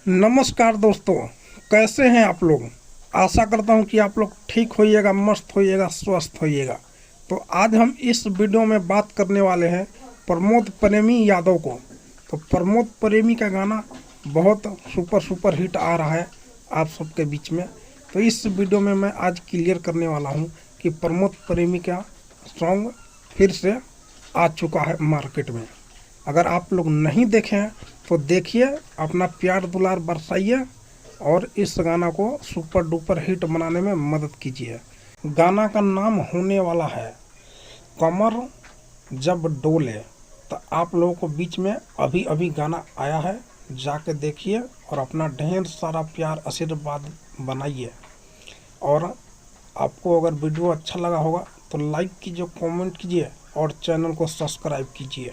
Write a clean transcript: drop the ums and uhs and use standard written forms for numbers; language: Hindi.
नमस्कार दोस्तों, कैसे हैं आप लोग। आशा करता हूं कि आप लोग ठीक होइएगा, मस्त होइएगा, स्वस्थ होइएगा। तो आज हम इस वीडियो में बात करने वाले हैं प्रमोद प्रेमी यादव को। तो प्रमोद प्रेमी का गाना बहुत सुपर हिट आ रहा है आप सबके बीच में। तो इस वीडियो में मैं आज क्लियर करने वाला हूं कि प्रमोद प्रेमी का सॉन्ग फिर से आ चुका है मार्केट में। अगर आप लोग नहीं देखे हैं तो देखिए, अपना प्यार दुलार बरसाइए और इस गाना को सुपर डुपर हिट बनाने में मदद कीजिए। गाना का नाम होने वाला है कमर जब डोले। तो आप लोगों को बीच में अभी अभी गाना आया है, जाके देखिए और अपना ढेर सारा प्यार आशीर्वाद बनाइए। और आपको अगर वीडियो अच्छा लगा होगा तो लाइक कीजिए, कमेंट कीजिए और चैनल को सब्सक्राइब कीजिए।